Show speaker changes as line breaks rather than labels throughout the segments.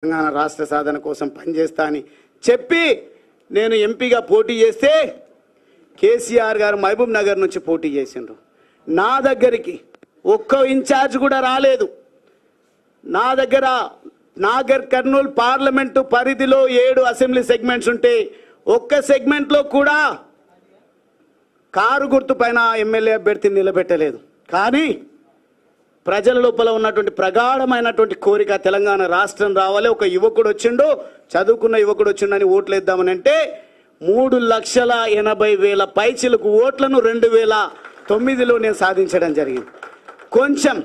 తెలంగాణ రాష్ట్ర సాధన కోసం పనిచేస్తా అని చెప్పి నేను ఎంపీగా పోటీ చేస్తే కేసీఆర్ గారు మహబూబ్ నగర్ నుంచి పోటీ చేసిండ్రు. నా దగ్గరికి ఒక్క ఇన్ఛార్జ్ కూడా రాలేదు. నా దగ్గర నాగర్ కర్నూలు పార్లమెంటు పరిధిలో 7 అసెంబ్లీ సెగ్మెంట్స్ ఉంటే ఒక్క సెగ్మెంట్లో కూడా కారు గుర్తు పైన ఎమ్మెల్యే అభ్యర్థిని నిలబెట్టలేదు. కానీ ప్రజల లోపల ఉన్నటువంటి ప్రగాఢమైనటువంటి కోరిక తెలంగాణ రాష్ట్రం రావాలి, ఒక యువకుడు వచ్చిండు, చదువుకున్న యువకుడు వచ్చిండని ఓట్లు వేద్దామని అంటే 3,80,000 పైచిలకు ఓట్లను 2009లో నేను సాధించడం జరిగింది. కొంచెం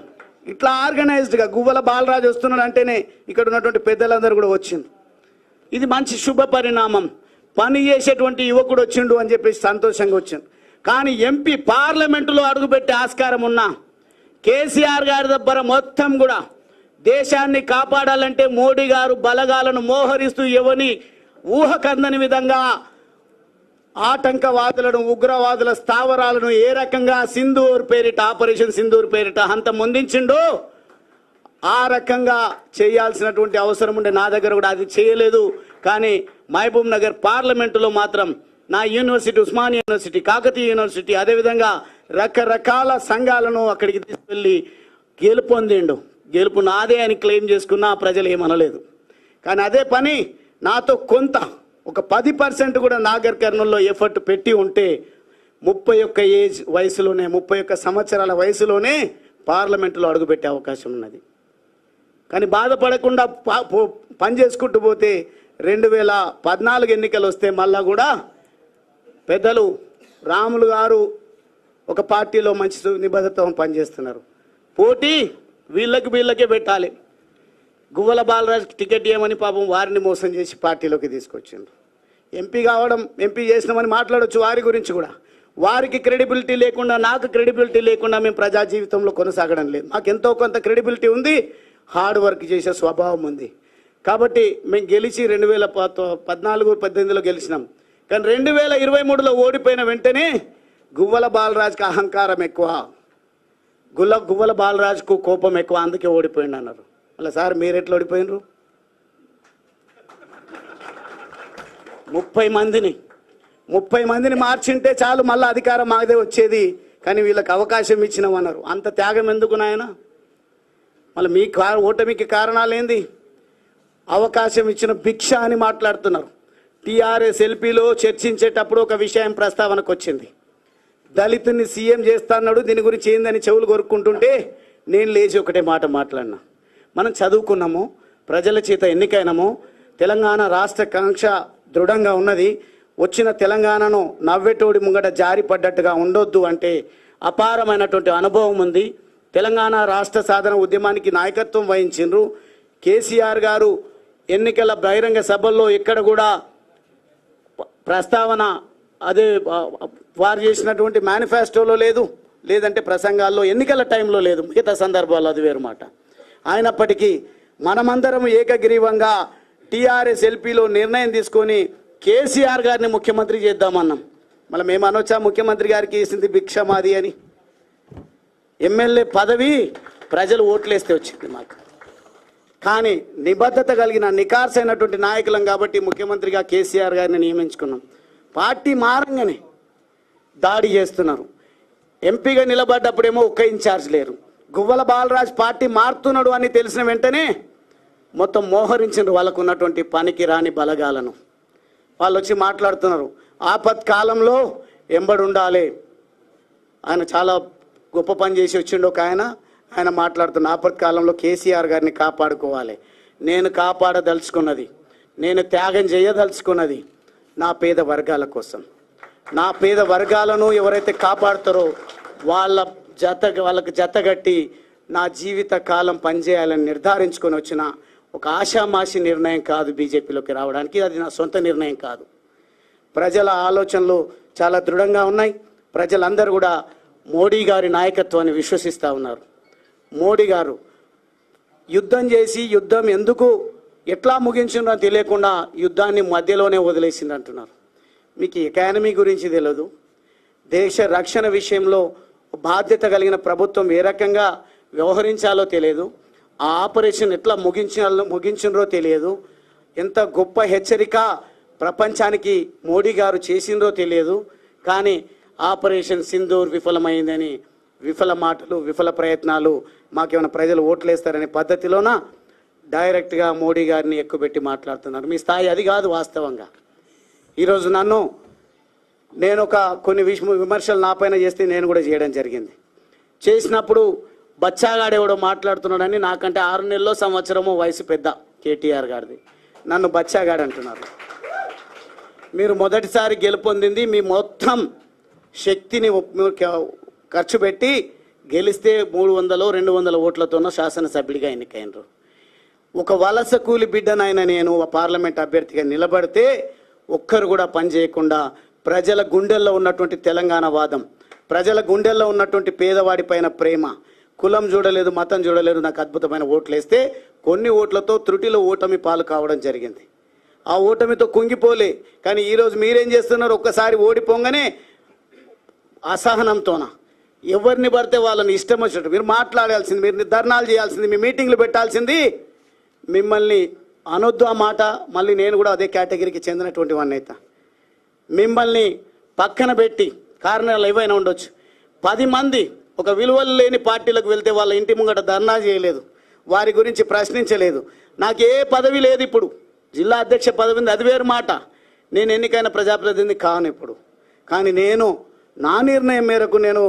ఇట్లా ఆర్గనైజ్డ్గా గువ్వల బాలరాజు వస్తున్నాడు అంటేనే ఇక్కడ ఉన్నటువంటి పెద్దలందరూ కూడా వచ్చింది. ఇది మంచి శుభ పరిణామం. పని చేసేటువంటి యువకుడు వచ్చిండు అని చెప్పేసి సంతోషంగా వచ్చింది. కానీ ఎంపీ పార్లమెంటులో అడుగుపెట్టే ఆస్కారం ఉన్నా కేసీఆర్ గారి దగ్గర మొత్తం కూడా దేశాన్ని కాపాడాలంటే మోడీ గారు బలగాలను మోహరిస్తూ ఎవని ఊహకందని విధంగా ఆటంకవాదులను ఉగ్రవాదుల స్థావరాలను ఏ రకంగా సింధూర్ పేరిట ఆపరేషన్ సింధూర్ పేరిట అంత ముందించిండో ఆ రకంగా చేయాల్సినటువంటి అవసరం ఉండే నా దగ్గర కూడా అది చేయలేదు. కానీ మహబూబ్ నగర్ పార్లమెంటులో మాత్రం నా university Osmania university, Kakatiya university, అదేవిధంగా రకరకాల సంఘాలను అక్కడికి తీసుకెళ్ళి గెలుపొందిండు. గెలుపు నాదే అని క్లెయిమ్ చేసుకున్నా ప్రజలు ఏమనలేదు. కానీ అదే పని నాతో కొంత ఒక 10% కూడా నాగర్ కర్నూల్లో ఎఫర్ట్ పెట్టి ఉంటే 31 సంవత్సరాల వయసులోనే పార్లమెంటులో అడుగుపెట్టే అవకాశం ఉన్నది. కానీ బాధపడకుండా పని చేసుకుంటూ పోతే 2014 ఎన్నికలు వస్తే మళ్ళా కూడా పెద్దలు రాములు గారు ఒక పార్టీలో మంచి నిబద్ధతతో పనిచేస్తున్నారు. పోటీ వీళ్ళకే పెట్టాలి. గువ్వల బాలరాజు టికెట్ ఇవ్వమని పాపం వారిని మోసం చేసి పార్టీలోకి తీసుకొచ్చిండ్రు. ఎంపీ చేసినామని మాట్లాడవచ్చు వారి గురించి కూడా. వారికి క్రెడిబిలిటీ లేకుండా, నాకు క్రెడిబిలిటీ లేకుండా మేము ప్రజా జీవితంలో కొనసాగడం లేదు. మాకు ఎంతో కొంత క్రెడిబిలిటీ ఉంది, హార్డ్ వర్క్ చేసే స్వభావం ఉంది. కాబట్టి మేము గెలిచి 2014-18లో గెలిచినాం. కానీ 2023లో ఓడిపోయిన వెంటనే గువ్వల బాలరాజుకి అహంకారం ఎక్కువ, గువ్వల బాలరాజుకు కోపం ఎక్కువ, అందుకే ఓడిపోయింది అన్నారు. మళ్ళీ సార్ మీరు ఎట్లా ఓడిపోయినరు? 30 మందిని మార్చింటే చాలు మళ్ళీ అధికారం మాదే వచ్చేది. కానీ వీళ్ళకి అవకాశం ఇచ్చినామన్నారు. అంత త్యాగం ఎందుకు నాయన? మళ్ళీ మీ ఓటమికి కారణాలేంది? అవకాశం ఇచ్చిన భిక్ష అని మాట్లాడుతున్నారు. టీఆర్ఎస్ ఎల్పీలో చర్చించేటప్పుడు ఒక విషయం ప్రస్తావనకు వచ్చింది. దళితుని సీఎం చేస్తాన్నాడు, దీని గురించి ఏందని చెవులు కొరుక్కుంటుంటే నేను లేచి ఒకటే మాట మాట్లాడినా. మనం చదువుకున్నాము, ప్రజల చేత ఎన్నికైనాము, తెలంగాణ రాష్ట్ర కాంక్ష దృఢంగా ఉన్నది. వచ్చిన తెలంగాణను నవ్వెటోడి ముంగట జారిపడ్డట్టుగా ఉండొద్దు అంటే అపారమైనటువంటి అనుభవం ఉంది. తెలంగాణ రాష్ట్ర సాధన ఉద్యమానికి నాయకత్వం వహించిండ్రు. కేసీఆర్ గారు ఎన్నికల బహిరంగ సభల్లో ఎక్కడ కూడా ప్రస్తావన అదే వారు చేసినటువంటి మేనిఫెస్టోలో లేదు, లేదంటే ప్రసంగాల్లో ఎన్నికల టైంలో లేదు, మిగతా సందర్భాల్లో అది వేరు మాట. అయినప్పటికీ మనమందరం ఏకగ్రీవంగా టీఆర్ఎస్ ఎల్పీలో నిర్ణయం తీసుకొని కేసీఆర్ గారిని ముఖ్యమంత్రి చేద్దామన్నాం. మళ్ళీ మేము అనొచ్చా ముఖ్యమంత్రి గారికి వేసింది భిక్ష మాది అని? ఎమ్మెల్యే పదవి ప్రజలు ఓట్లేస్తే వచ్చింది మాకు. కానీ నిబద్ధత కలిగిన నికార్సైనటువంటి నాయకులం కాబట్టి ముఖ్యమంత్రిగా కేసీఆర్ గారిని నియమించుకున్నాం. పార్టీ మారంగానే దాడి చేస్తున్నారు. ఎంపీగా నిలబడ్డప్పుడేమో ఒక్క ఇన్ఛార్జ్ లేరు. గువ్వల బాలరాజు పార్టీ మారుతున్నాడు అని తెలిసిన వెంటనే మొత్తం మోహరించారు వాళ్ళకు ఉన్నటువంటి పనికి రాని బలగాలను. వాళ్ళు వచ్చి మాట్లాడుతున్నారు, ఆపత్కాలంలో ఎంబడి ఉండాలి. ఆయన చాలా గొప్ప పని చేసి వచ్చిండు ఒక ఆయన మాట్లాడుతున్న ఆపత్కాలంలో కేసీఆర్ గారిని కాపాడుకోవాలి. నేను కాపాడదలుచుకున్నది, నేను త్యాగం చేయదలుచుకున్నది నా పేద వర్గాల కోసం. నా పేద వర్గాలను ఎవరైతే కాపాడుతారో వాళ్ళకు జతగట్టి నా జీవిత కాలం పనిచేయాలని నిర్ధారించుకొని వచ్చిన ఒక ఆషామాషి నిర్ణయం కాదు బీజేపీలోకి రావడానికి. అది నా సొంత నిర్ణయం కాదు. ప్రజల ఆలోచనలు చాలా దృఢంగా ఉన్నాయి. ప్రజలందరూ కూడా మోడీ గారి నాయకత్వాన్ని విశ్వసిస్తూ ఉన్నారు. మోడీ గారు యుద్ధం చేసి యుద్ధం ఎందుకు ఎట్లా ముగించిందో తెలియకుండా యుద్ధాన్ని మధ్యలోనే వదిలేసింది అంటున్నారు. మీకు ఎకానమీ గురించి తెలియదు, దేశ రక్షణ విషయంలో బాధ్యత కలిగిన ప్రభుత్వం ఏ రకంగా వ్యవహరించాలో తెలియదు. ఆ ఆపరేషన్ ఎట్లా ముగించినరో తెలియదు. ఎంత గొప్ప హెచ్చరిక ప్రపంచానికి మోడీ గారు చేసిందో తెలియదు. కానీ ఆపరేషన్ సింధూర్ విఫలమైందని విఫల మాటలు, విఫల ప్రయత్నాలు, మాకేమైనా ప్రజలు ఓట్లేస్తారనే పద్ధతిలోన డైరెక్ట్గా మోడీ గారిని ఎక్కుపెట్టి మాట్లాడుతున్నారు. మీ స్థాయి అది కాదు. వాస్తవంగా ఈరోజు నేను కొన్ని విమర్శలు నా పైన చేస్తే నేను కూడా చేయడం జరిగింది. చేసినప్పుడు బచ్చాగాడెవడో మాట్లాడుతున్నాడని, నాకంటే 6 నెలల్లో సంవత్సరమో వయసు పెద్ద కేటీఆర్ గారిది, నన్ను బచ్చాగాడు అంటున్నారు. మీరు మొదటిసారి గెలుపొందింది మీ మొత్తం శక్తిని ఖర్చు పెట్టి గెలిస్తే 300-200 ఓట్లతోనో శాసనసభ్యుడిగా ఎన్నికైనరు. ఒక వలస కూలి బిడ్డనైనా నేను పార్లమెంట్ అభ్యర్థిగా నిలబడితే ఒక్కరు కూడా పని చేయకుండా ప్రజల గుండెల్లో ఉన్నటువంటి తెలంగాణ వాదం, ప్రజల గుండెల్లో ఉన్నటువంటి పేదవాడి పైన ప్రేమ, కులం చూడలేదు, మతం చూడలేదు, నాకు అద్భుతమైన ఓట్లు వేస్తే కొన్ని ఓట్లతో త్రుటిలో ఓటమి పాలు కావడం జరిగింది. ఆ ఓటమితో కుంగిపోలే. కానీ ఈరోజు మీరేం చేస్తున్నారు? ఒక్కసారి ఓడిపోగానే అసహనంతోన ఎవరిని పడితే వాళ్ళని ఇష్టం వచ్చినట్టు మీరు మాట్లాడాల్సింది, మీరు ధర్నాలు చేయాల్సింది, మీ మీటింగ్లు పెట్టాల్సింది. మిమ్మల్ని అనొద్దు ఆ మాట. మళ్ళీ నేను కూడా అదే కేటగిరీకి చెందినటువంటి వాడిని అయితే మిమ్మల్ని పక్కన పెట్టి, కారణాలు ఏవైనా ఉండొచ్చు, 10 మంది ఒక విలువలు లేని పార్టీలకు వెళ్తే వాళ్ళ ఇంటి ముంగట ధర్నా చేయలేదు, వారి గురించి ప్రశ్నించలేదు. నాకు ఏ పదవి లేదు. ఇప్పుడు జిల్లా అధ్యక్ష పదవి ఉంది, అది వేరు మాట. నేను ఎన్నికైన ప్రజాప్రతినిధి కాను ఇప్పుడు. కానీ నేను నా నిర్ణయం మేరకు నేను